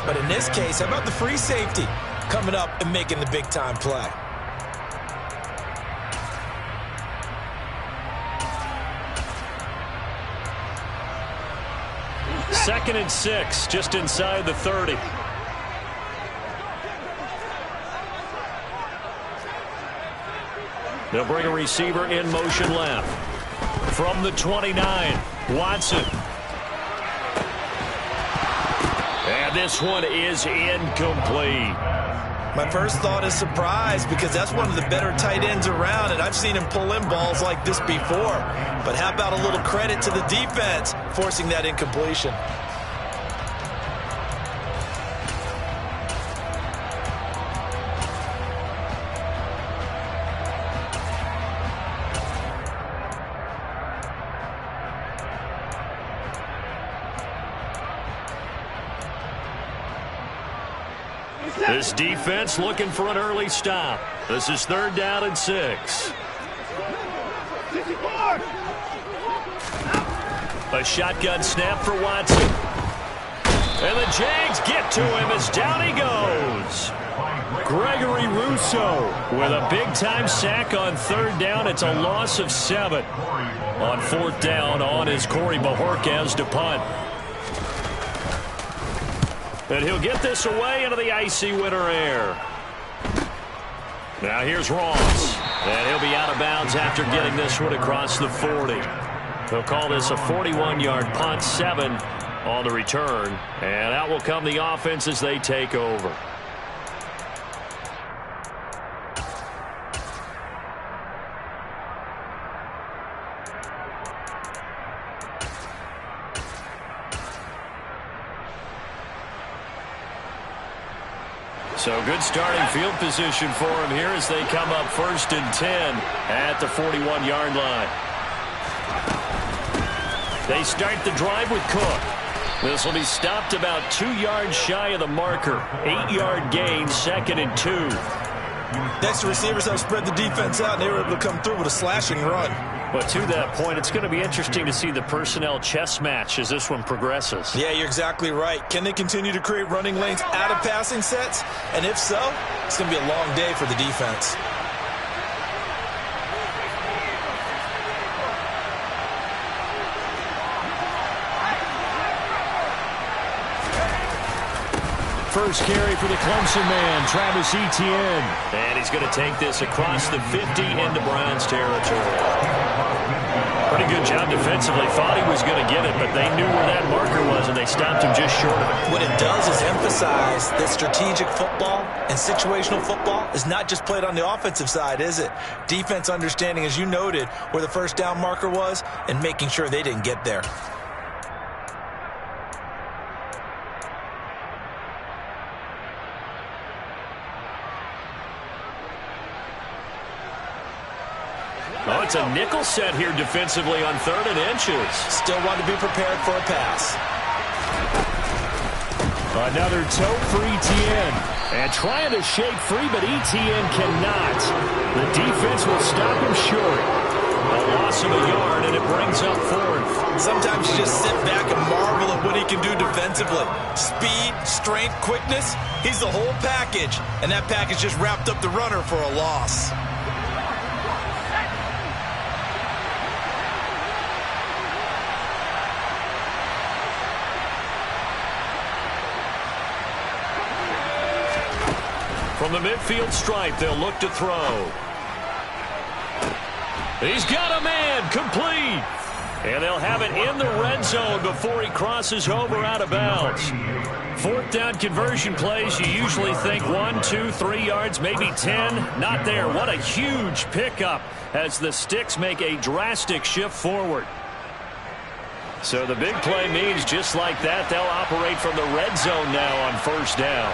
But in this case, how about the free safety coming up and making the big-time play? Second and 6, just inside the 30. They'll bring a receiver in motion left. From the 29, Watson. And this one is incomplete. My first thought is surprise because that's one of the better tight ends around, and I've seen him pull in balls like this before. But how about a little credit to the defense forcing that incompletion? This defense looking for an early stop. This is 3rd down and 6. A shotgun snap for Watson. And the Jags get to him as down he goes. Gregory Rousseau with a big-time sack on 3rd down. It's a loss of 7. On 4th down on is Corey Bajorquez to punt. And he'll get this away into the icy winter air. Now here's Ross. And he'll be out of bounds after getting this one across the 40. They'll call this a 41-yard punt, 7 on the return. And out will come the offense as they take over. So good starting field position for him here as they come up 1st and 10 at the 41-yard line. They start the drive with Cook. This will be stopped about 2 yards shy of the marker. 8-yard gain, 2nd and 2. Next, receivers have spread the defense out, and they were able to come through with a slashing run. But to that point, it's going to be interesting to see the personnel chess match as this one progresses. Yeah, you're exactly right. Can they continue to create running lanes out of passing sets? And if so, it's going to be a long day for the defense. First carry for the Clemson man, Travis Etienne. And he's going to take this across the 50 into Browns territory. Pretty good job defensively. Thought he was going to get it, but they knew where that marker was, and they stopped him just short of it. What it does is emphasize that strategic football and situational football is not just played on the offensive side, is it? Defense understanding, as you noted, where the first down marker was and making sure they didn't get there. Oh, it's a nickel set here defensively on 3rd and inches. Still want to be prepared for a pass. Another toe for Etienne. And trying to shake free, but Etienne cannot. The defense will stop him short. A loss of a yard, and it brings up 4th. Sometimes you just sit back and marvel at what he can do defensively. Speed, strength, quickness. He's the whole package. And that package just wrapped up the runner for a loss. From the midfield stripe, they'll look to throw. He's got a man, complete. And they'll have it in the red zone before he crosses over out of bounds. 4th down conversion plays, you usually think 1, 2, 3 yards, maybe 10. Not there. What a huge pickup as the Sticks make a drastic shift forward. So the big play means just like that, they'll operate from the red zone now on 1st down.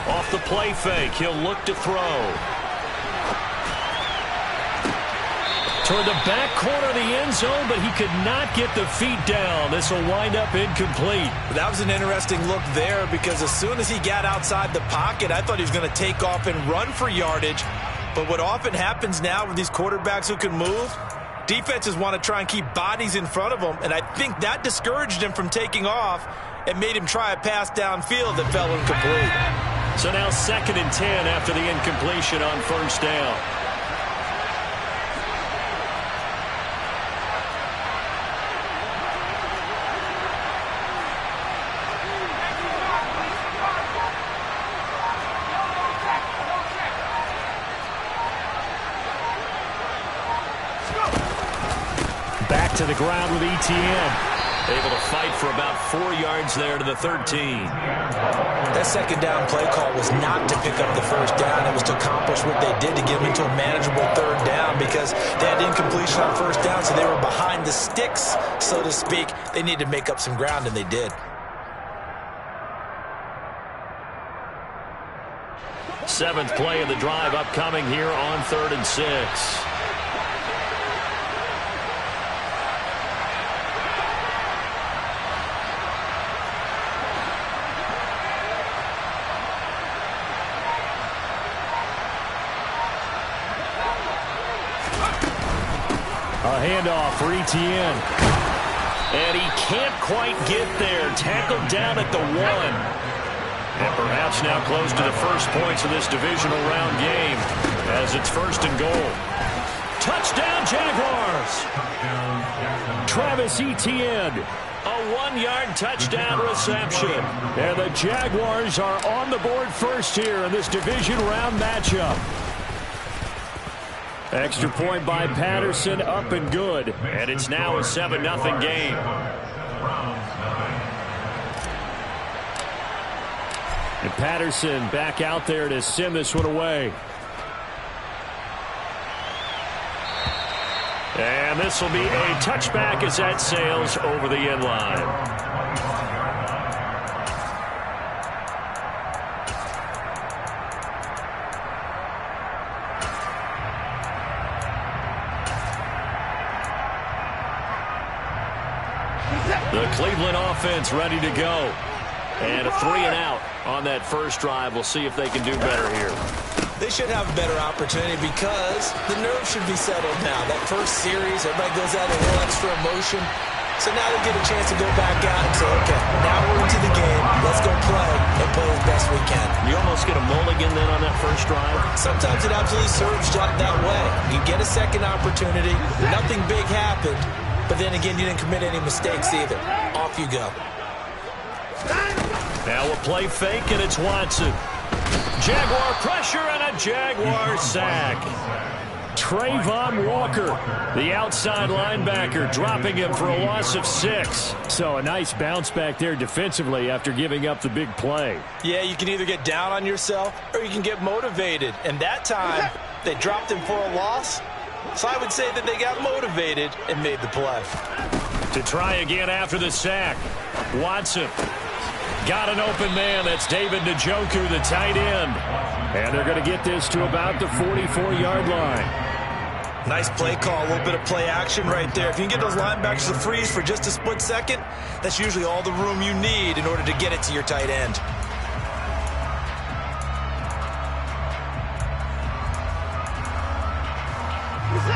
Off the play fake, he'll look to throw. Toward the back corner of the end zone, but he could not get the feet down. This will wind up incomplete. That was an interesting look there because as soon as he got outside the pocket, I thought he was going to take off and run for yardage. But what often happens now with these quarterbacks who can move, Defenses want to try and keep bodies in front of them, and I think that discouraged him from taking off and made him try a pass downfield that fell incomplete. So now 2nd and 10 after the incompletion on 1st down. Back to the ground with Etienne. Able to fight for about 4 yards there to the 13. That 2nd down play call was not to pick up the 1st down. It was to accomplish what they did to get them into a manageable 3rd down because they had incompletion on 1st down, so they were behind the sticks, so to speak. They needed to make up some ground, and they did. 7th play of the drive upcoming here on 3rd and 6. A handoff for Etienne. And he can't quite get there. Tackled down at the 1. And perhaps now close to the first points of this divisional round game as it's 1st and goal. Touchdown, Jaguars! Travis Etienne. A 1-yard touchdown reception. And the Jaguars are on the board first here in this division round matchup. Extra point by Patterson, up and good. And it's now a 7-0 game. And Patterson back out there to send this one away. And this will be a touchback as that sails over the end line. The Cleveland offense ready to go. And a 3 and out on that first drive. We'll see if they can do better here. They should have a better opportunity because the nerves should be settled now. That first series, everybody goes out with a little extra emotion. So now they get a chance to go back out and say, okay, now we're into the game. Let's go play and play as best we can. You almost get a mulligan then on that first drive? Sometimes it absolutely serves that way. You get a second opportunity. Nothing big happened. But then again, you didn't commit any mistakes either. Off you go. Now a play fake, and it's Watson. Jaguar pressure and a Jaguar sack. Trayvon Walker, the outside linebacker, dropping him for a loss of 6. So a nice bounce back there defensively after giving up the big play. Yeah, you can either get down on yourself or you can get motivated. And that time, they dropped him for a loss. So I would say that they got motivated and made the play. To try again after the sack. Watson got an open man. That's David Njoku, the tight end. And they're going to get this to about the 44-yard line. Nice play call, a little bit of play action right there. If you can get those linebackers to freeze for just a split second, that's usually all the room you need in order to get it to your tight end.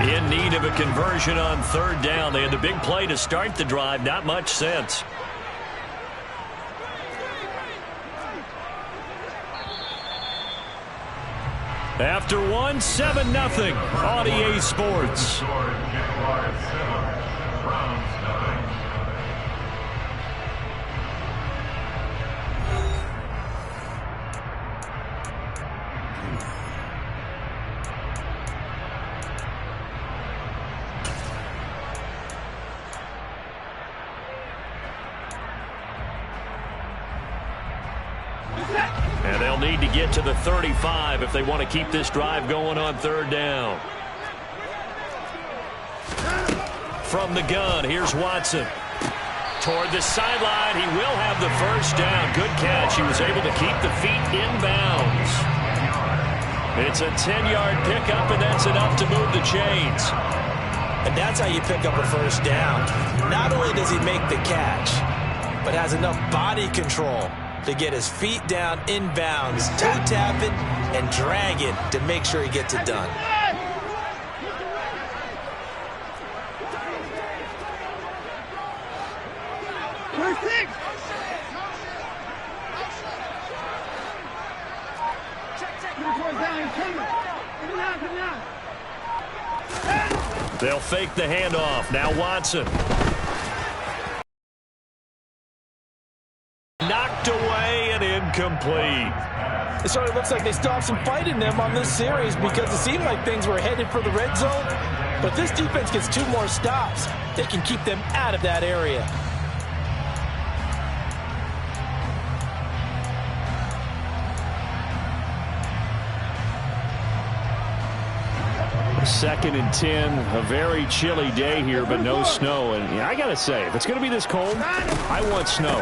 In need of a conversion on 3rd down. They had the big play to start the drive. Not much sense. After 1, 7-0 on EA Sports. And they'll need to get to the 35 if they want to keep this drive going on 3rd down. From the gun, here's Watson. Toward the sideline, he will have the first down. Good catch. He was able to keep the feet in bounds. It's a 10-yard pickup, and that's enough to move the chains. And that's how you pick up a first down. Not only does he make the catch, but has enough body control to get his feet down in bounds, toe tapping and dragging to make sure he gets it done. They'll fake the handoff. Now Watson. Knocked away and incomplete. It sort of looks like they still have some fight in them on this series because it seemed like things were headed for the red zone. But this defense gets 2 more stops. They can keep them out of that area. Second and 10, a very chilly day here, but no snow. And I got to say, if it's going to be this cold, I want snow.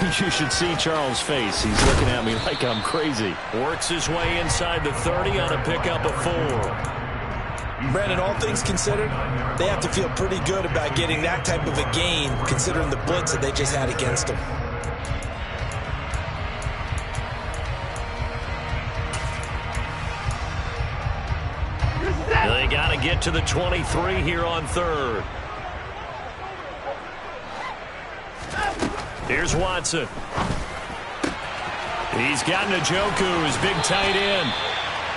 You should see Charles' face. He's looking at me like I'm crazy. Works his way inside the 30 on a pickup of 4. Brandon, all things considered, they have to feel pretty good about getting that type of a gain, considering the blitz that they just had against them. They got to get to the 23 here on 3rd. Here's Watson. He's got Njoku, his big tight end.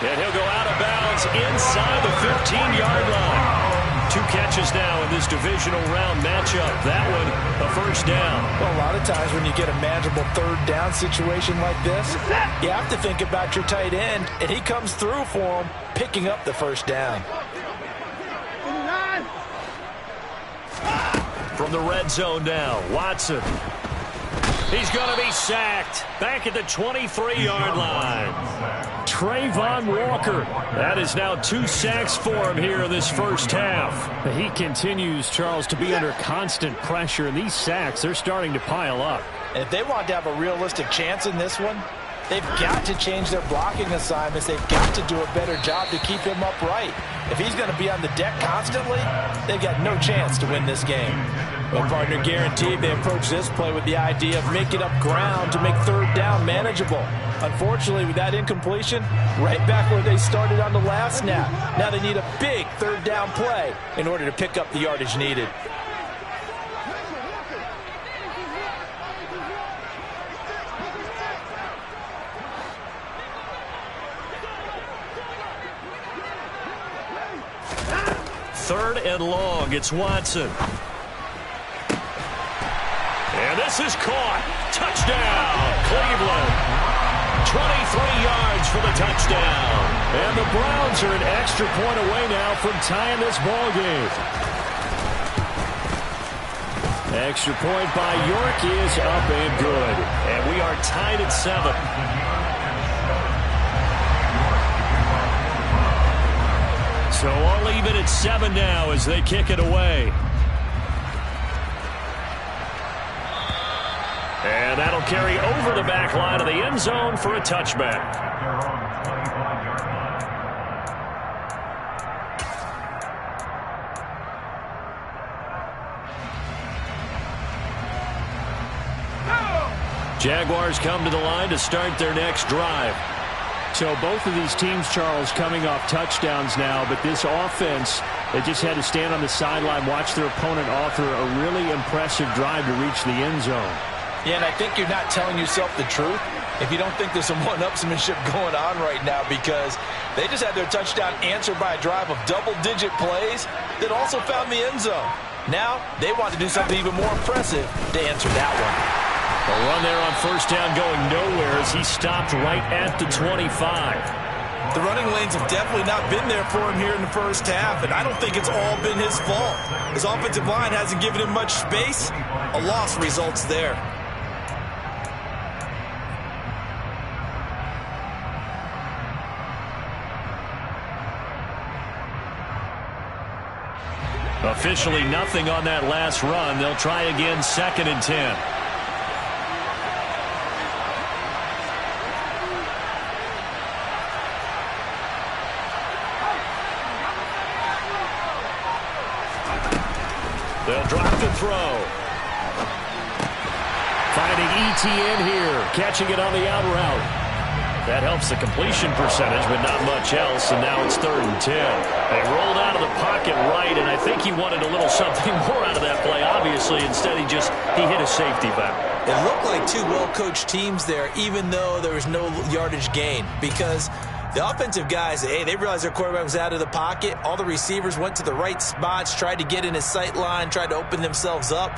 And he'll go out of bounds inside the 15-yard line. 2 catches now in this divisional round matchup. That one, a first down. Well, a lot of times when you get a manageable 3rd down situation like this, you have to think about your tight end, and he comes through for him, picking up the first down. From the red zone now, Watson. He's going to be sacked back at the 23-yard line. Trayvon Walker. That is now 2 sacks for him here in this first half. He continues, Charles, to be under constant pressure, and these sacks, they're starting to pile up. And if they want to have a realistic chance in this one, they've got to change their blocking assignments. They've got to do a better job to keep him upright. If he's going to be on the deck constantly, they've got no chance to win this game. Well, partner, guaranteed they approach this play with the idea of making up ground to make 3rd down manageable. Unfortunately, with that incompletion, right back where they started on the last snap. Now they need a big 3rd down play in order to pick up the yardage needed. Third and long, it's Watson. And this is caught. Touchdown, Cleveland. 23 yards for the touchdown. And the Browns are an extra point away now from tying this ball game. Extra point by York is up and good. And we are tied at 7. So all even at 7 now as they kick it away. And that'll carry over the back line of the end zone for a touchback. Jaguars come to the line to start their next drive. So both of these teams, Charles, coming off touchdowns now, but this offense, they just had to stand on the sideline, watch their opponent author a really impressive drive to reach the end zone. Yeah, and I think you're not telling yourself the truth if you don't think there's some one-upsmanship going on right now, because they just had their touchdown answered by a drive of double-digit plays that also found the end zone. Now they want to do something even more impressive to answer that one. A run there on first down going nowhere as he stopped right at the 25. The running lanes have definitely not been there for him here in the first half, and I don't think it's all been his fault. His offensive line hasn't given him much space. A loss results there. Officially nothing on that last run. They'll try again, 2nd and 10. They'll drop the throw. Finding ETN here, catching it on the out route. That helps the completion percentage, but not much else, and now it's 3rd and 10. They rolled out of the pocket right, and I think he wanted a little something more out of that play, obviously. Instead, he hit a safety valve. It looked like 2 well-coached teams there, even though there was no yardage gain, because The offensive guys, hey, they realized their quarterback was out of the pocket. All the receivers went to the right spots, tried to get in his sight line, tried to open themselves up.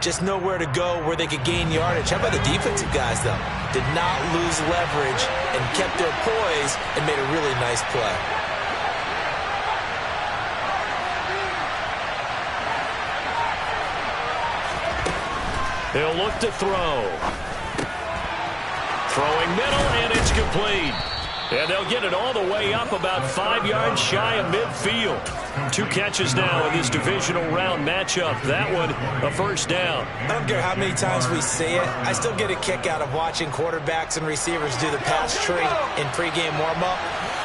Just nowhere to go where they could gain yardage. How about the defensive guys, though? Did not lose leverage and kept their poise and made a really nice play. He'll look to throw. Throwing middle, and it's complete. And they'll get it all the way up about 5 yards shy of midfield. 2 catches now in this divisional round matchup. That one, a first down. I don't care how many times we say it. I still get a kick out of watching quarterbacks and receivers do the pass tree in pregame warm-up.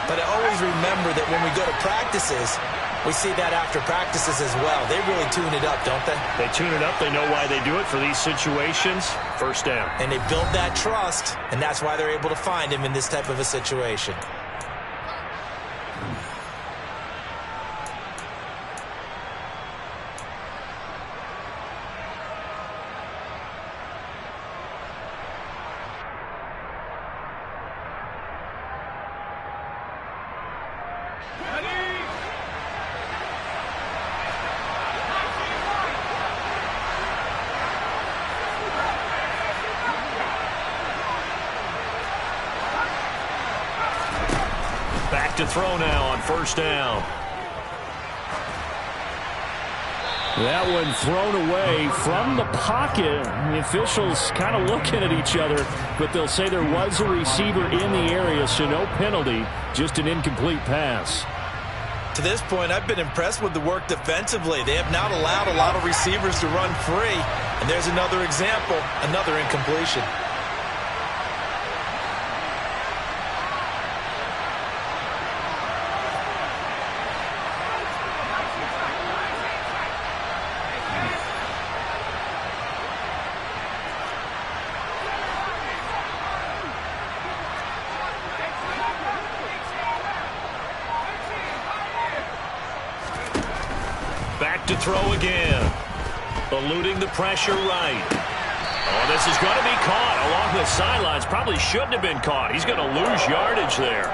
But I always remember that when we go to practices, we see that after practices as well. They really tune it up, don't they? They tune it up. They know why they do it for these situations. First down. And they build that trust, and that's why they're able to find him in this type of a situation. To throw now on first down. That one thrown away from the pocket. The officials kind of looking at each other, but they'll say there was a receiver in the area, so no penalty, just an incomplete pass. To this point, I've been impressed with the work defensively. They have not allowed a lot of receivers to run free. And there's another example, another incompletion. To throw again. Eluding the pressure right. Oh, this is going to be caught along the sidelines. Probably shouldn't have been caught. He's going to lose yardage there.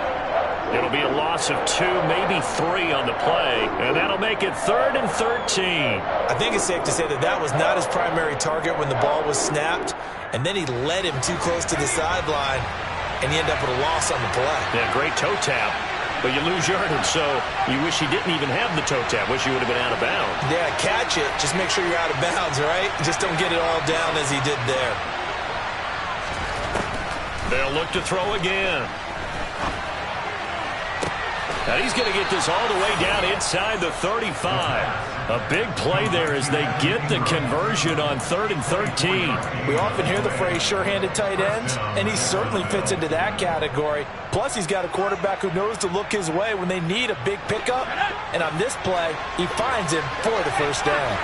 It'll be a loss of 2, maybe 3 on the play. And that'll make it 3rd and 13. I think it's safe to say that that was not his primary target when the ball was snapped. And then he led him too close to the sideline. And he ended up with a loss on the play. Yeah, great toe tap. But you lose yardage, so you wish he didn't even have the toe tap. Wish he would have been out of bounds. Yeah, catch it. Just make sure you're out of bounds, right? Just don't get it all down as he did there. They'll look to throw again. Now he's going to get this all the way down inside the 35. A big play there as they get the conversion on 3rd and 13. We often hear the phrase sure-handed tight ends, and he certainly fits into that category. Plus, he's got a quarterback who knows to look his way when they need a big pickup. And on this play, he finds him for the first down.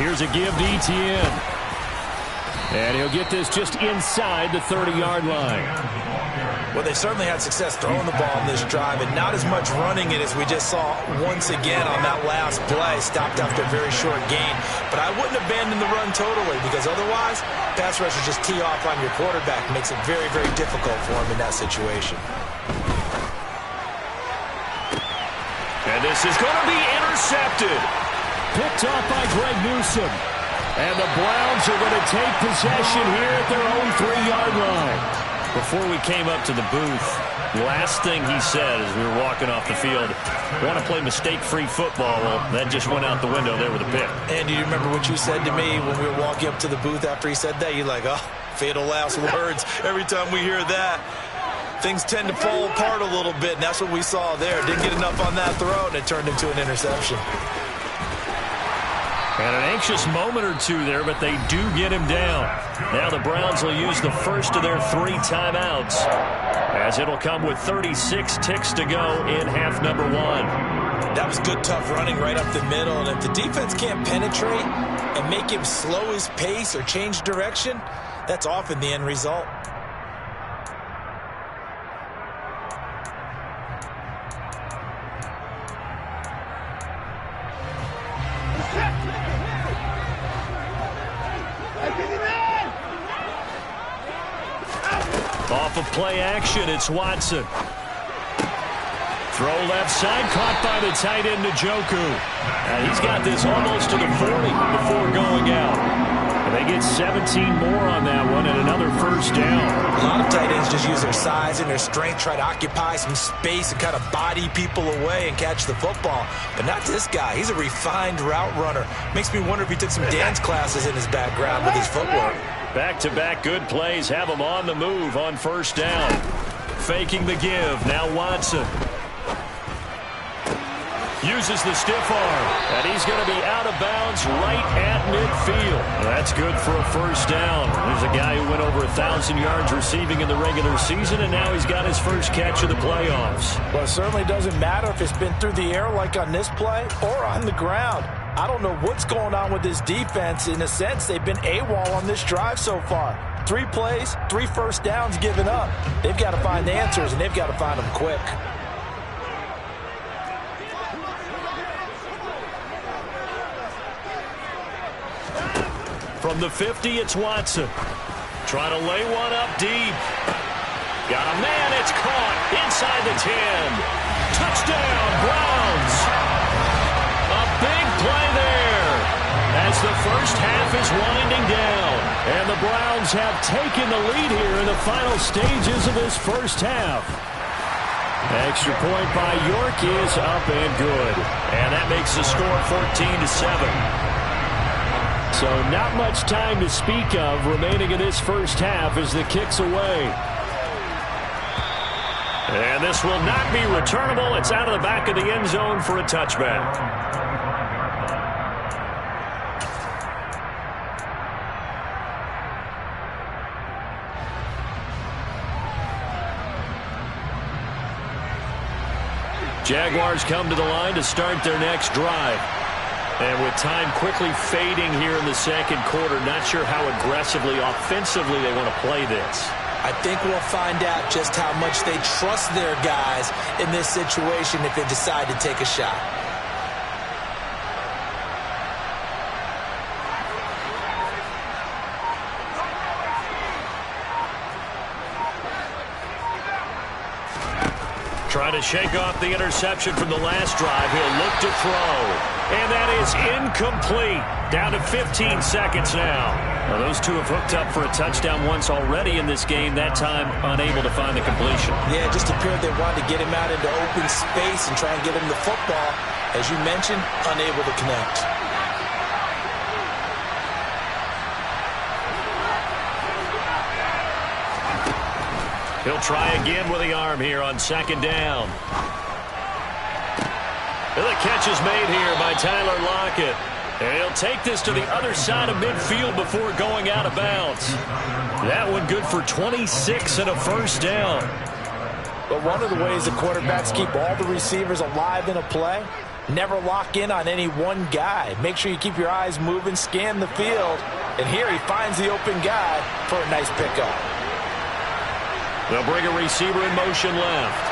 Here's a give to Etienne. And he'll get this just inside the 30-yard line. Well, they certainly had success throwing the ball in this drive, and not as much running it as we just saw once again on that last play. Stopped after a very short gain. But I wouldn't abandon the run totally, because otherwise, pass rushers just tee off on your quarterback. Makes it very, very difficult for him in that situation. And this is going to be intercepted. Picked off by Greg Newsome. And the Browns are going to take possession here at their own 3-yard line. Before we came up to the booth, the last thing he said as we were walking off the field, want to play mistake-free football. Well, that just went out the window there with a pick. And do you remember what you said to me when we were walking up to the booth after he said that? You're like, oh, fatal last words. Every time we hear that, things tend to fall apart a little bit, and that's what we saw there. Didn't get enough on that throw, and it turned into an interception. And an anxious moment or two there, but they do get him down. Now the Browns will use the first of their 3 timeouts, as it'll come with 36 ticks to go in half number 1. That was good, tough running right up the middle, and if the defense can't penetrate and make him slow his pace or change direction, that's often the end result. of play action. It's Watson. Throw left side, caught by the tight end, Njoku. He's got this almost to the 40 before going out. And they get 17 more on that one and another first down. A lot of tight ends just use their size and their strength, try to occupy some space and kind of body people away and catch the football. But not this guy. He's a refined route runner. Makes me wonder if he took some dance classes in his background with his footwork. Back-to-back good plays have him on the move on first down. Faking the give. Now Watson. Uses the stiff arm, and he's going to be out of bounds right at midfield. That's good for a first down. There's a guy who went over 1,000 yards receiving in the regular season, and now he's got his first catch of the playoffs. Well, it certainly doesn't matter if it's been through the air like on this play or on the ground. I don't know what's going on with this defense. In a sense, they've been AWOL on this drive so far. 3 plays, 3 first downs given up. They've got to find answers, and they've got to find them quick. From the 50, it's Watson. Trying to lay one up deep. Got a man, it's caught inside the 10. Touchdown, Browns. A big play there as the first half is winding down. And the Browns have taken the lead here in the final stages of this first half. Extra point by York is up and good. And that makes the score 14-7. So not much time to speak of remaining in this first half as the kick's away. And this will not be returnable. It's out of the back of the end zone for a touchback. Jaguars come to the line to start their next drive. And with time quickly fading here in the second quarter, not sure how aggressively, offensively they want to play this. I think we'll find out just how much they trust their guys in this situation if they decide to take a shot. Trying to shake off the interception from the last drive. He'll look to throw. And that is incomplete. Down to 15 seconds now. Well, those two have hooked up for a touchdown once already in this game. That time unable to find the completion. Yeah, it just appeared they wanted to get him out into open space and try and get him the football. As you mentioned, unable to connect. He'll try again with the arm here on second down. And the catch is made here by Tyler Lockett. And he'll take this to the other side of midfield before going out of bounds. That one good for 26 and a first down. But one of the ways the quarterbacks keep all the receivers alive in a play, never lock in on any one guy. Make sure you keep your eyes moving, scan the field. And here he finds the open guy for a nice pickup. They'll bring a receiver in motion left.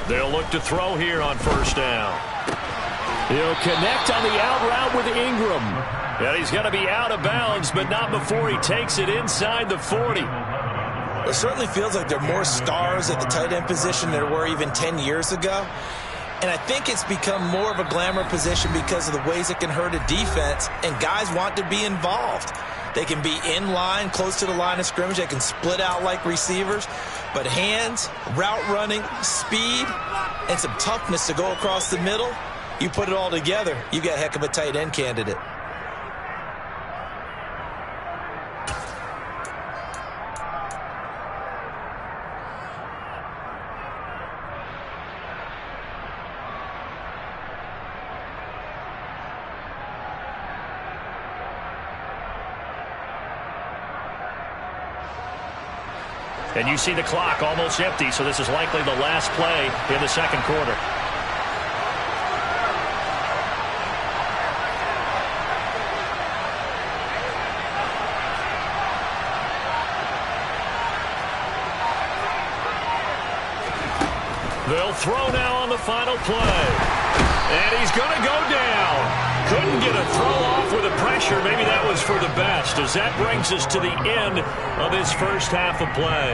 They'll look to throw here on first down. He'll connect on the out route with Ingram. And he's going to be out of bounds, but not before he takes it inside the 40. It certainly feels like there are more stars at the tight end position than there were even 10 years ago. And I think it's become more of a glamour position because of the ways it can hurt a defense, and guys want to be involved. They can be in line, close to the line of scrimmage. They can split out like receivers. But hands, route running, speed, and some toughness to go across the middle, you put it all together, you got a heck of a tight end candidate. And you see the clock almost empty, so this is likely the last play in the second quarter. They'll throw now on the final play. And he's going to go down. Couldn't get a throw off with the pressure. Maybe that was for the best, as that brings us to the end of this first half of play.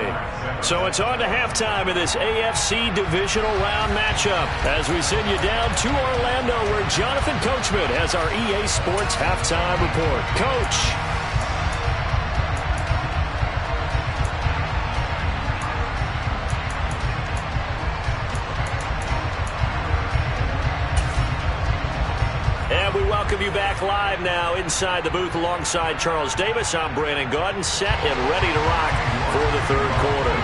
So it's on to halftime of this AFC Divisional Round matchup as we send you down to Orlando, where Jonathan Coachman has our EA Sports Halftime Report. Coach. And we welcome you back live now inside the booth alongside Charles Davis. I'm Brandon Gaudin, set and ready to rock for the third quarter.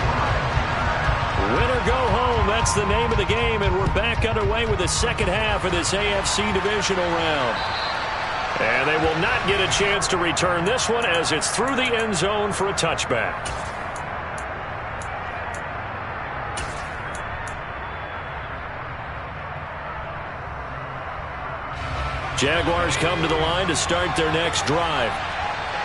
Win or go home, that's the name of the game, and we're back underway with the second half of this AFC Divisional Round. And they will not get a chance to return this one as it's through the end zone for a touchback. Jaguars come to the line to start their next drive.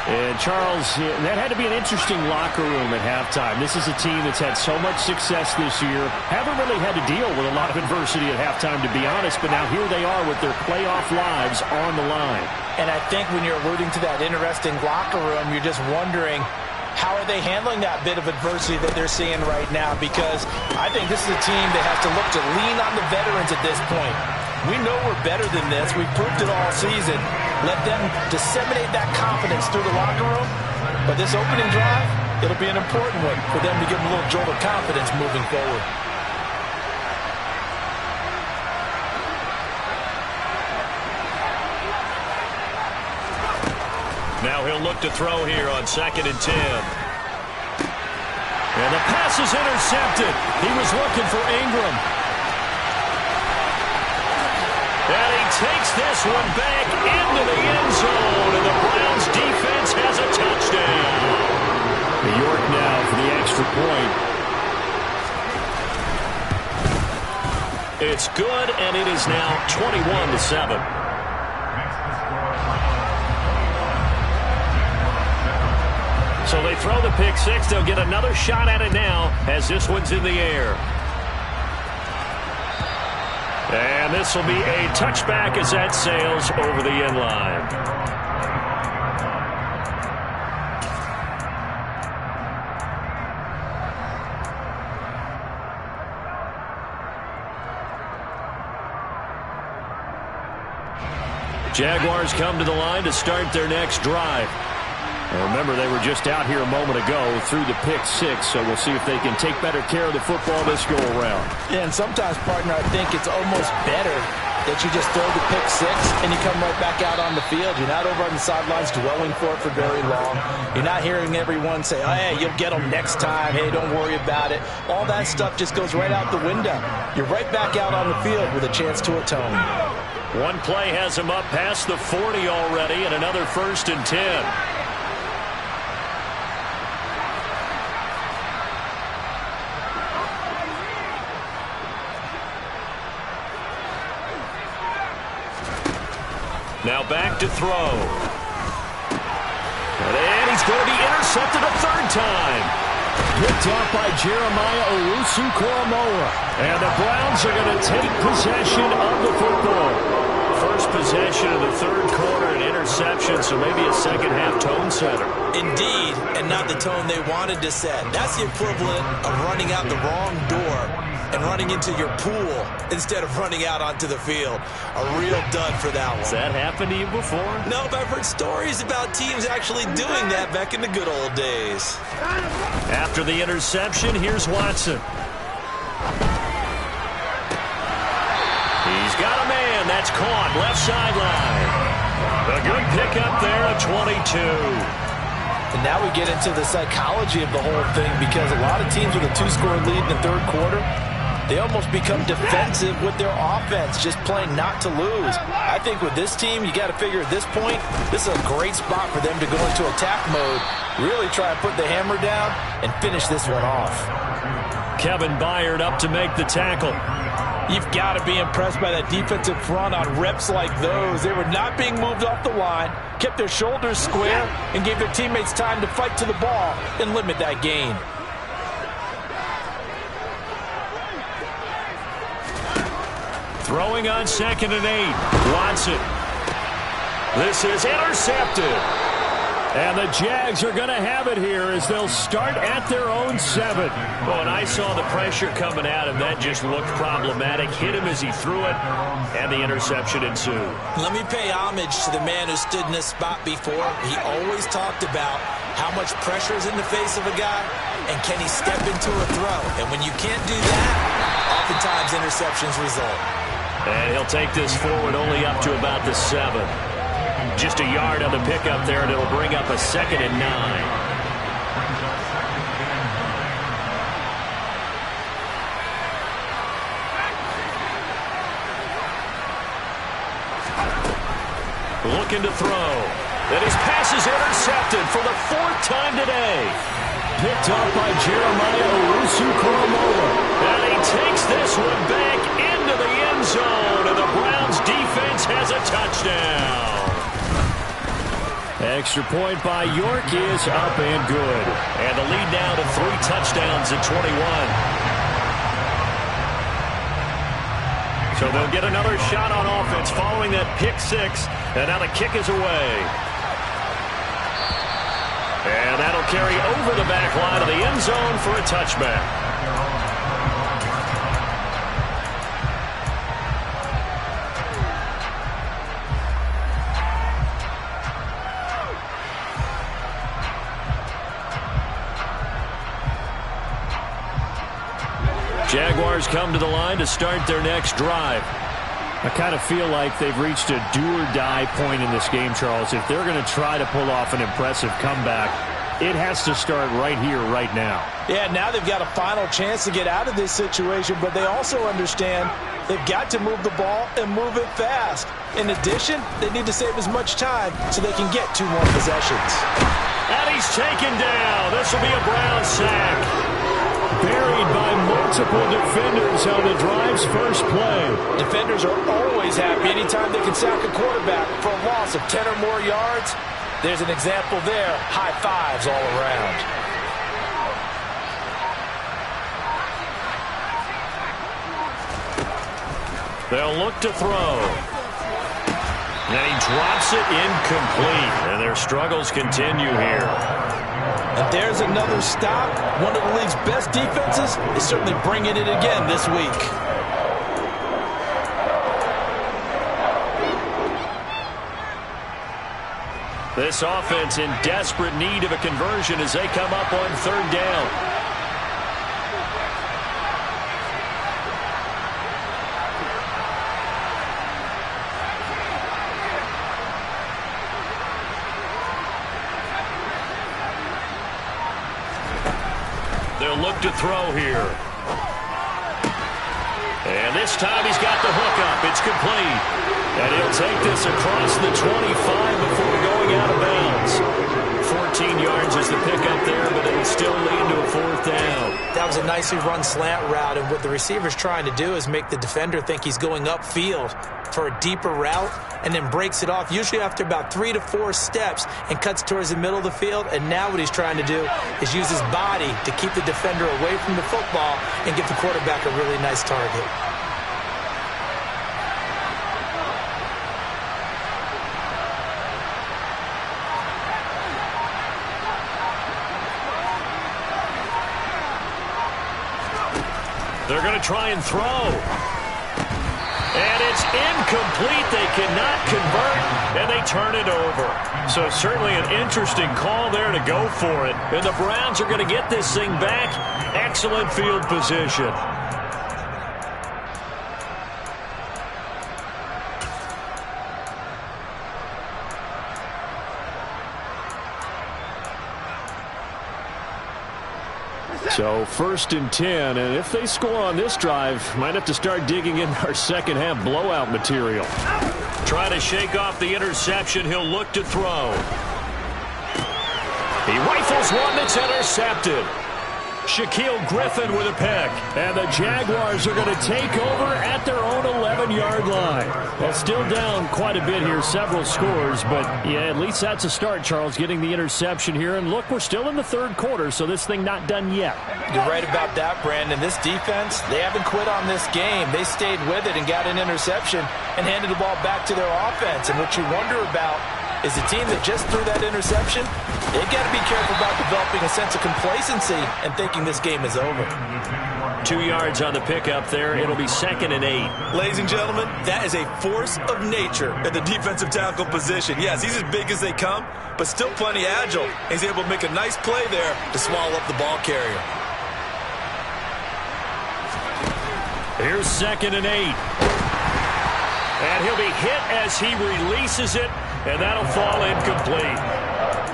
And, Charles, that had to be an interesting locker room at halftime. This is a team that's had so much success this year. Haven't really had to deal with a lot of adversity at halftime, to be honest. But now here they are with their playoff lives on the line. And I think when you're alluding to that interesting locker room, you're just wondering, how are they handling that bit of adversity that they're seeing right now? Because I think this is a team that has to look to lean on the veterans at this point. We know we're better than this. We've proved it all season. Let them disseminate that confidence through the locker room. But this opening drive, it'll be an important one for them to give them a little jolt of confidence moving forward. Now he'll look to throw here on 2nd and 10. And the pass is intercepted. He was looking for Ingram. And he takes this one back into the end zone, and the Browns defense has a touchdown. New York now for the extra point. It's good, and it is now 21-7. So they throw the pick six. They'll get another shot at it now as this one's in the air. And this will be a touchback as that sails over the end line. Jaguars come to the line to start their next drive. And remember, they were just out here a moment ago through the pick six, so we'll see if they can take better care of the football this go-around. Yeah, and sometimes, partner, I think it's almost better that you just throw the pick six and you come right back out on the field. You're not over on the sidelines dwelling for it for very long. You're not hearing everyone say, oh, hey, you'll get them next time. Hey, don't worry about it. All that stuff just goes right out the window. You're right back out on the field with a chance to atone. One play has them up past the 40 already, and another 1st and 10. Now back to throw. And he's going to be intercepted a third time. Picked off by Jeremiah Owusu-Koramoah. And the Browns are going to take possession of the football. First possession of the third quarter, an interception, so maybe a second-half tone setter. Indeed, and not the tone they wanted to set. That's the equivalent of running out the wrong door and running into your pool instead of running out onto the field. A real dud for that one. Has that happened to you before? No, but I've heard stories about teams actually doing that back in the good old days. After the interception, here's Watson. He's got a man. That's caught. Left sideline. A good pickup there at 22. And now we get into the psychology of the whole thing, because a lot of teams with a 2-score lead in the third quarter, they almost become defensive with their offense, just playing not to lose. I think with this team, you got to figure at this point, this is a great spot for them to go into attack mode, really try and put the hammer down and finish this one off. Kevin Byard up to make the tackle. You've got to be impressed by that defensive front on reps like those. They were not being moved off the line, kept their shoulders square, and gave their teammates time to fight to the ball and limit that gain. Throwing on 2nd and 8. Watson. This is intercepted. And the Jags are going to have it here as they'll start at their own 7. Oh, and I saw the pressure coming at him. That just looked problematic. Hit him as he threw it, and the interception ensued. Let me pay homage to the man who stood in this spot before. He always talked about how much pressure is in the face of a guy, and can he step into a throw. And when you can't do that, oftentimes interceptions result. And he'll take this forward only up to about the 7. Just a yard on the pickup there, and it'll bring up a 2nd and 9. Looking to throw. And his pass is intercepted for the 4th time today. Picked up by Jeremiah Owusu-Koramoah. And he takes this one back into the end zone, and the Browns defense has a touchdown. Extra point by York is up and good. And the lead now to 3 touchdowns at 21. So they'll get another shot on offense following that pick 6. And now the kick is away. And that'll carry over the back line of the end zone for a touchback. Jaguars come to the line to start their next drive. I kind of feel like they've reached a do-or-die point in this game, Charles. If they're going to try to pull off an impressive comeback, it has to start right here, right now. Yeah, now they've got a final chance to get out of this situation, but they also understand they've got to move the ball and move it fast. In addition, they need to save as much time so they can get 2 more possessions. And he's taken down. This will be a Brown sack. Buried by multiple defenders on the drive's first play. Defenders are always happy anytime they can sack a quarterback for a loss of 10 or more yards. There's an example there. High fives all around. They'll look to throw. And he drops it incomplete. And their struggles continue here. And there's another stop. One of the league's best defenses is certainly bringing it again this week. This offense in desperate need of a conversion as they come up on 3rd down. They'll look to throw here. And this time he's got the hook up. It's complete. And he'll take this across the 25 before going out of bounds. 14 yards is the pickup there, but it'll still lead to a 4th down. That was a nicely run slant route, and what the receiver's trying to do is make the defender think he's going upfield for a deeper route, and then breaks it off, usually after about 3 to 4 steps, and cuts towards the middle of the field. And now what he's trying to do is use his body to keep the defender away from the football and give the quarterback a really nice target. They're going to try and throw. And it's incomplete. They cannot convert, and they turn it over. So certainly an interesting call there to go for it. And the Browns are going to get this thing back. Excellent field position. So 1st and 10, and if they score on this drive, might have to start digging in our second half blowout material. Try to shake off the interception. He'll look to throw. He rifles one that's intercepted. Shaquille Griffin with a pick. And the Jaguars are going to take over at their own 11-yard line. Well, still down quite a bit here, several scores. But, yeah, at least that's a start, Charles, getting the interception here. And, look, we're still in the third quarter, so this thing not done yet. You're right about that, Brandon. This defense, they haven't quit on this game. They stayed with it and got an interception and handed the ball back to their offense. And what you wonder about is the team that just threw that interception, they've got to be careful about developing a sense of complacency and thinking this game is over. 2 yards on the pickup there. It'll be 2nd and 8. Ladies and gentlemen, that is a force of nature at the defensive tackle position. Yes, he's as big as they come, but still plenty agile. He's able to make a nice play there to swallow up the ball carrier. Here's 2nd and 8. And he'll be hit as he releases it, and that'll fall incomplete.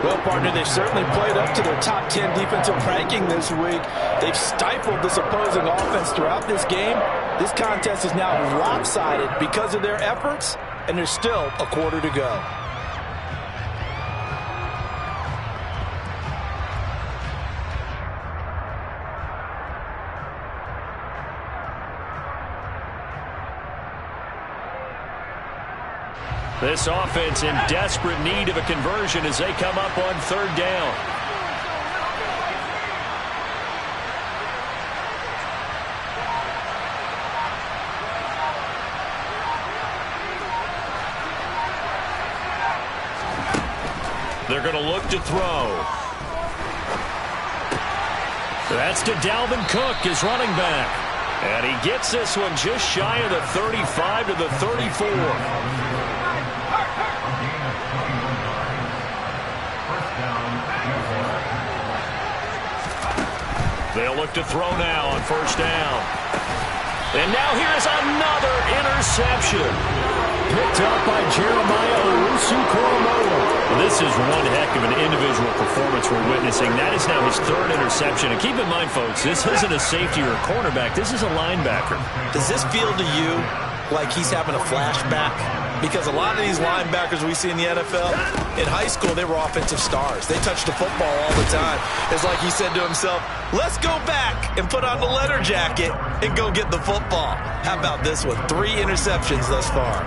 Well, partner, they've certainly played up to their top 10 defensive ranking this week. They've stifled this opposing offense throughout this game. This contest is now lopsided because of their efforts, and there's still a quarter to go. This offense in desperate need of a conversion as they come up on 3rd down. They're going to look to throw. That's to Dalvin Cook, his running back. And he gets this one just shy of the 35 to the 34. They'll look to throw now on 1st down. And now here's another interception. Picked up by Jeremiah Owusu-Koramoah. This is one heck of an individual performance we're witnessing. That is now his 3rd interception. And keep in mind, folks, this isn't a safety or a cornerback. This is a linebacker. Does this feel to you like he's having a flashback? Because a lot of these linebackers we see in the NFL, in high school, they were offensive stars. They touched the football all the time. It's like he said to himself, let's go back and put on the leather jacket and go get the football. How about this one? 3 interceptions thus far.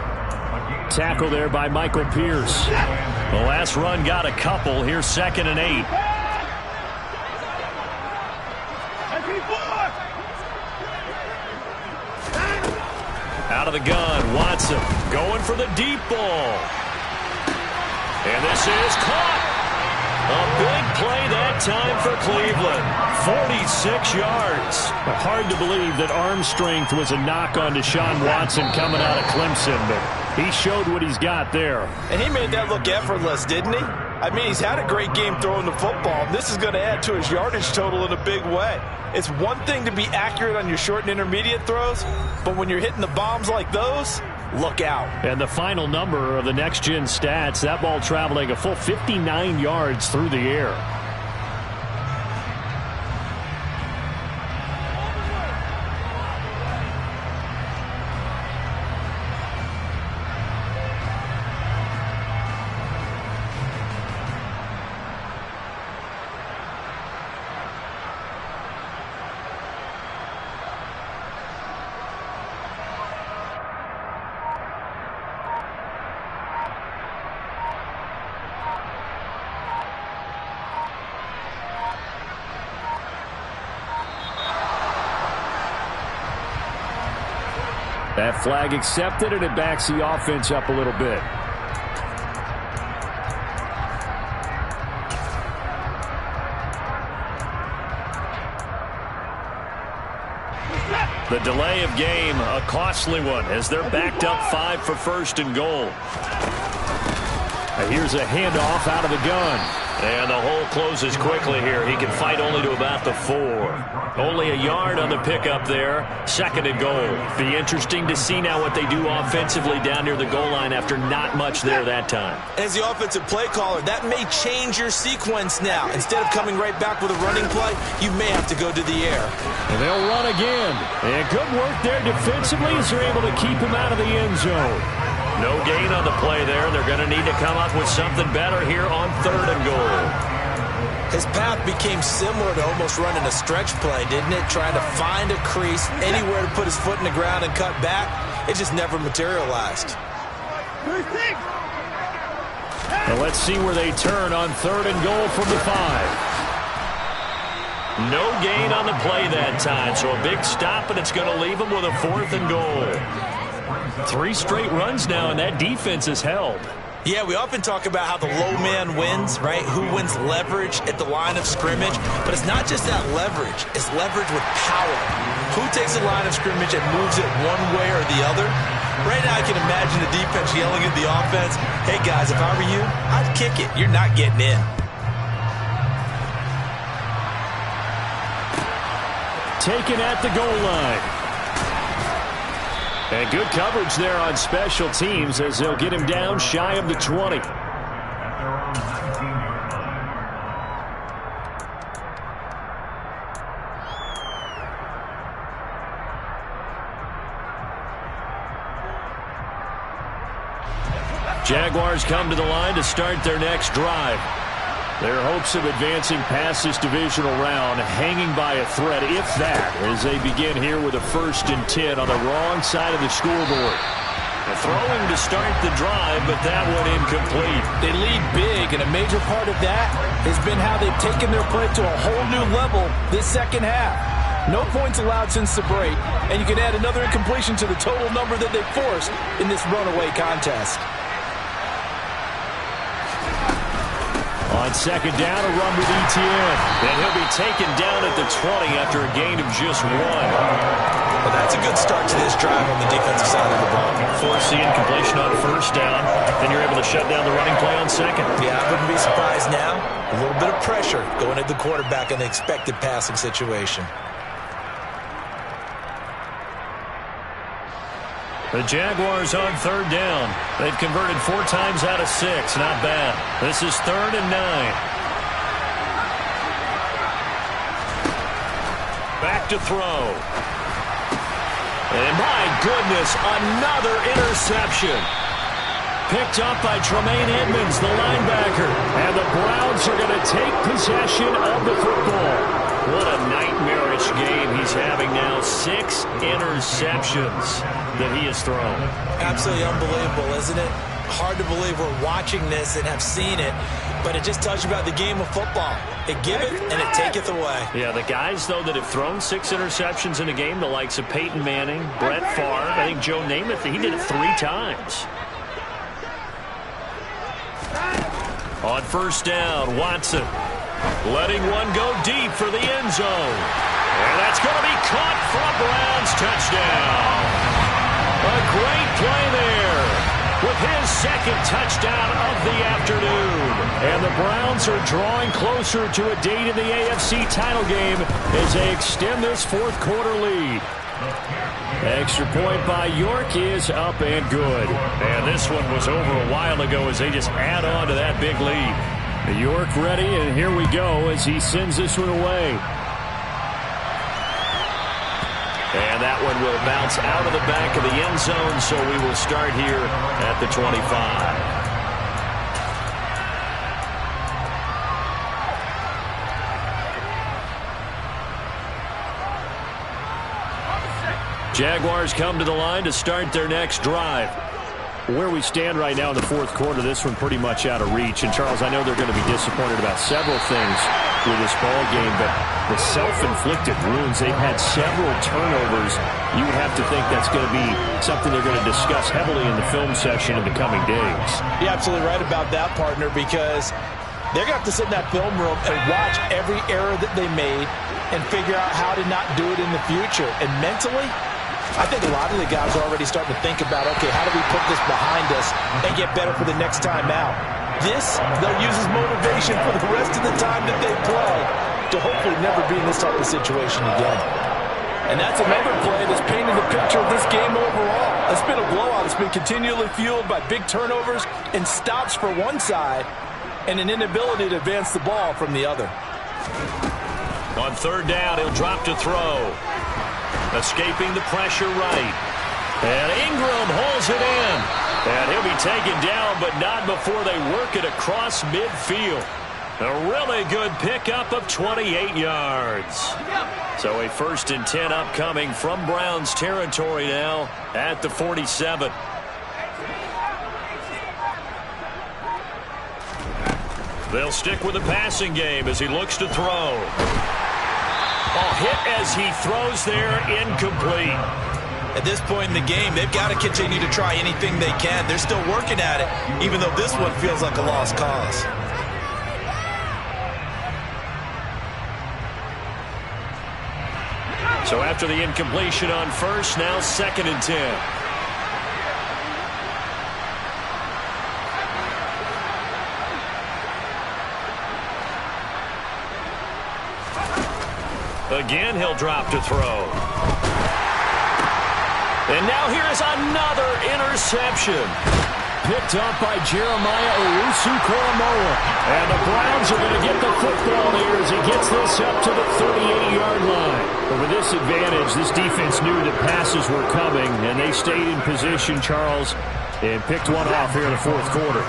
Tackle there by Michael Pierce. The last run got a couple. Here's 2nd and 8. Out of the gun, Watson going for the deep ball. And this is caught. A big play that time for Cleveland. 46 yards. Hard to believe that arm strength was a knock on Deshaun Watson coming out of Clemson, but he showed what he's got there. And he made that look effortless, didn't he? I mean, he's had a great game throwing the football. This is going to add to his yardage total in a big way. It's one thing to be accurate on your short and intermediate throws, but when you're hitting the bombs like those, look out. And the final number of the next-gen stats, that ball traveling a full 59 yards through the air. That flag accepted, and it backs the offense up a little bit. The delay of game, a costly one, as they're backed up 5 for 1st and goal. Here's a handoff out of the gun. And the hole closes quickly here. He can fight only to about the 4. Only a yard on the pickup there. 2nd and goal. Be interesting to see now what they do offensively down near the goal line after not much there that time. As the offensive play caller, that may change your sequence now. Instead of coming right back with a running play, you may have to go to the air. And they'll run again. And good work there defensively as they're able to keep him out of the end zone. No gain on the play there. They're going to need to come up with something better here on 3rd and goal. His path became similar to almost running a stretch play, didn't it? Trying to find a crease, anywhere to put his foot in the ground and cut back. It just never materialized. Now let's see where they turn on 3rd and goal from the 5. No gain on the play that time, so a big stop, and it's going to leave them with a 4th and goal. 3 straight runs now, and that defense is held. Yeah, we often talk about how the low man wins, right? Who wins leverage at the line of scrimmage. But it's not just that leverage. It's leverage with power. Who takes the line of scrimmage and moves it one way or the other? Right now I can imagine the defense yelling at the offense, hey guys, if I were you, I'd kick it. You're not getting in. Taken at the goal line. And good coverage there on special teams as they'll get him down shy of the 20. Jaguars come to the line to start their next drive. Their hopes of advancing past this divisional round hanging by a thread, if that, as they begin here with a 1st and 10 on the wrong side of the scoreboard. A throwing to start the drive, but that one incomplete. They lead big, and a major part of that has been how they've taken their play to a whole new level this second half. No points allowed since the break, and you can add another incompletion to the total number that they forced in this runaway contest. On 2nd down, a run with Etienne. And he'll be taken down at the 20 after a gain of just 1. Well, that's a good start to this drive on the defensive side of the ball. Force the incompletion on 1st down. Then you're able to shut down the running play on 2nd. Yeah, I wouldn't be surprised now. A little bit of pressure going at the quarterback in the expected passing situation. The Jaguars on 3rd down. They've converted 4 times out of 6. Not bad. This is 3rd and 9. Back to throw. And my goodness, another interception. Picked up by Tremaine Edmonds, the linebacker. And the Browns are going to take possession of the football. What a nightmarish game he's having now. 6 interceptions that he has thrown. Absolutely unbelievable, isn't it? Hard to believe we're watching this and have seen it, but it just tells you about the game of football. It giveth and it taketh away. Yeah, the guys, though, that have thrown 6 interceptions in a game, the likes of Peyton Manning, Brett Favre, I think Joe Namath, he did it 3 times. On 1st down, Watson letting one go deep for the end zone. And that's going to be caught for a Browns touchdown. A great play there with his 2nd touchdown of the afternoon. And the Browns are drawing closer to a date in the AFC title game as they extend this 4th quarter lead. Extra point by York is up and good. And this one was over a while ago as they just add on to that big lead. York ready, and here we go as he sends this one away. And that one will bounce out of the back of the end zone, so we will start here at the 25. Jaguars come to the line to start their next drive. Where we stand right now in the 4th quarter, this one pretty much out of reach. And, Charles, I know they're going to be disappointed about several things with this ball game, but the self-inflicted wounds, they've had several turnovers. You would have to think that's going to be something they're going to discuss heavily in the film session in the coming days. You're absolutely right about that, partner, because they're going to have to sit in that film room and watch every error that they made and figure out how to not do it in the future. And mentally, I think a lot of the guys are already starting to think about, okay, how do we put this behind us and get better for the next time out? This, they'll use as motivation for the rest of the time that they play to hopefully never be in this type of situation again. And that's another play that's painting the picture of this game overall. It's been a blowout. It's been continually fueled by big turnovers and stops for one side and an inability to advance the ball from the other. On 3rd down, he'll drop to throw. Escaping the pressure right. And Ingram holds it in. And he'll be taken down, but not before they work it across midfield. A really good pickup of 28 yards. So a 1st and 10 upcoming from Browns territory now at the 47. They'll stick with the passing game as he looks to throw. Oh, hit as he throws there, incomplete. At this point in the game, they've got to continue to try anything they can. They're still working at it, even though this one feels like a lost cause. So after the incompletion on first, now 2nd and 10. Again, he'll drop to throw. And now here's another interception. Picked up by Jeremiah Owusu-Koramoah. And the Browns are going to get the football here as he gets this up to the 38-yard line. But with this advantage, this defense knew that passes were coming, and they stayed in position, Charles, and picked one off here in the 4th quarter.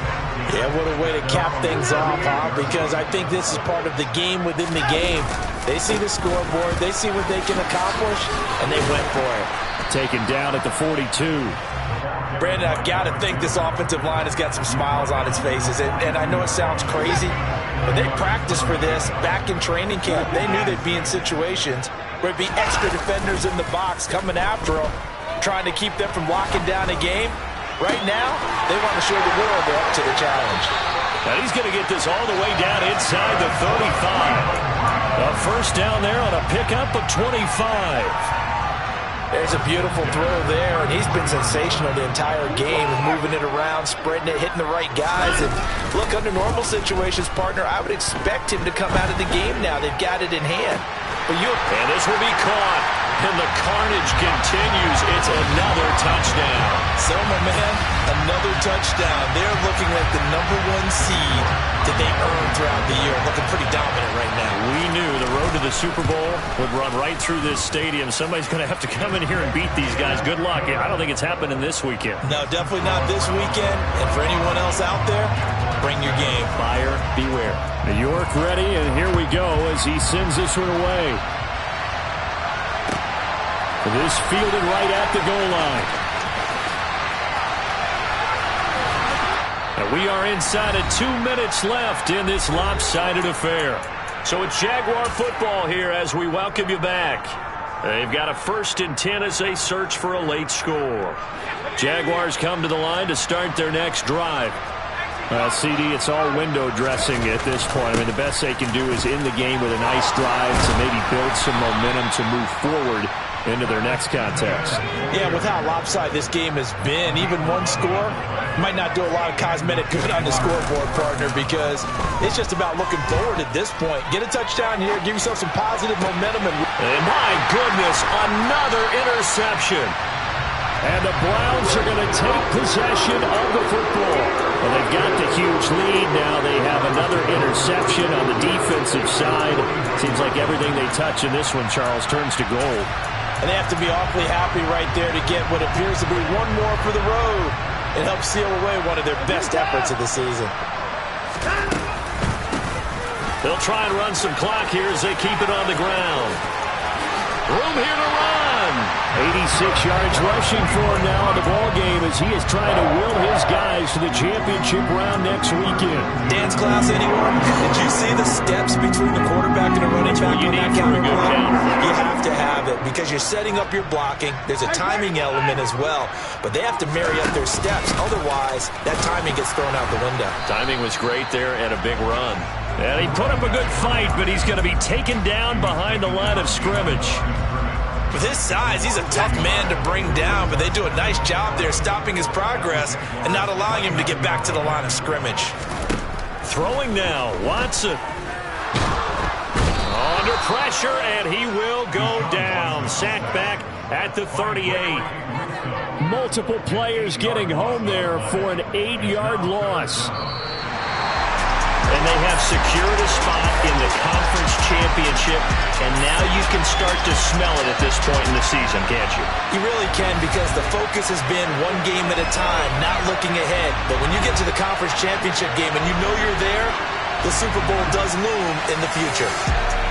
Yeah, what a way to cap things off, huh? Because I think this is part of the game within the game. They see the scoreboard, they see what they can accomplish, and they went for it. Taken down at the 42. Brandon, I've got to think this offensive line has got some smiles on its faces. And I know it sounds crazy, but they practiced for this back in training camp. They knew they'd be in situations where it'd be extra defenders in the box coming after them, trying to keep them from locking down a game. Right now, they want to show the world they're up to the challenge. Now he's going to get this all the way down inside the 35. A 1st down there on a pickup of 25. There's a beautiful throw there, and he's been sensational the entire game, moving it around, spreading it, hitting the right guys. And look, under normal situations, partner, I would expect him to come out of the game now. They've got it in hand. And this will be caught, and the carnage continues. It's another touchdown. So, my man, another touchdown. They're looking like the #1 seed that they earned throughout the year. Looking pretty dominant right now. We knew the road to the Super Bowl would run right through this stadium. Somebody's going to have to come in here and beat these guys. Good luck. I don't think it's happening this weekend. No, definitely not this weekend. And for anyone else out there, bring your game. Buyer beware. York ready, and here we go as he sends this one away. This fielded right at the goal line. And we are inside of 2 minutes left in this lopsided affair. So it's Jaguar football here as we welcome you back. They've got a 1st and 10 as they search for a late score. Jaguars come to the line to start their next drive. CD, it's all window dressing at this point. I mean, the best they can do is in the game with a nice drive to maybe build some momentum to move forward into their next contest. Yeah, with how lopsided this game has been, even one score might not do a lot of cosmetic good on the scoreboard, partner, because it's just about looking forward at this point. Get a touchdown here, give yourself some positive momentum. And my goodness, another interception. And the Browns are going to take possession of the football. Well, they've got the huge lead. Now they have another interception on the defensive side. Seems like everything they touch in this one, Charles, turns to gold. And they have to be awfully happy right there to get what appears to be one more for the road. It helps seal away one of their best efforts of the season. They'll try and run some clock here as they keep it on the ground. Room here to run. 86 yards rushing for him now in the ball game as he is trying to will his guys to the championship round next weekend. Dance class, anyone? Did you see the steps between the quarterback and the running back? You need for a good counter. You have to have it because you're setting up your blocking. There's a timing element as well, but they have to marry up their steps. Otherwise, that timing gets thrown out the window. Timing was great there and a big run. And he put up a good fight, but he's going to be taken down behind the line of scrimmage. With his size, he's a tough man to bring down, but they do a nice job there stopping his progress and not allowing him to get back to the line of scrimmage. Throwing now, Watson. Under pressure, and he will go down. Sacked back at the 38. Multiple players getting home there for an 8-yard loss. And they have secured a spot in the conference championship, and now you can start to smell it at this point in the season, can't you? You really can, because the focus has been one game at a time, not looking ahead. But when you get to the conference championship game and you know you're there, the Super Bowl does loom in the future.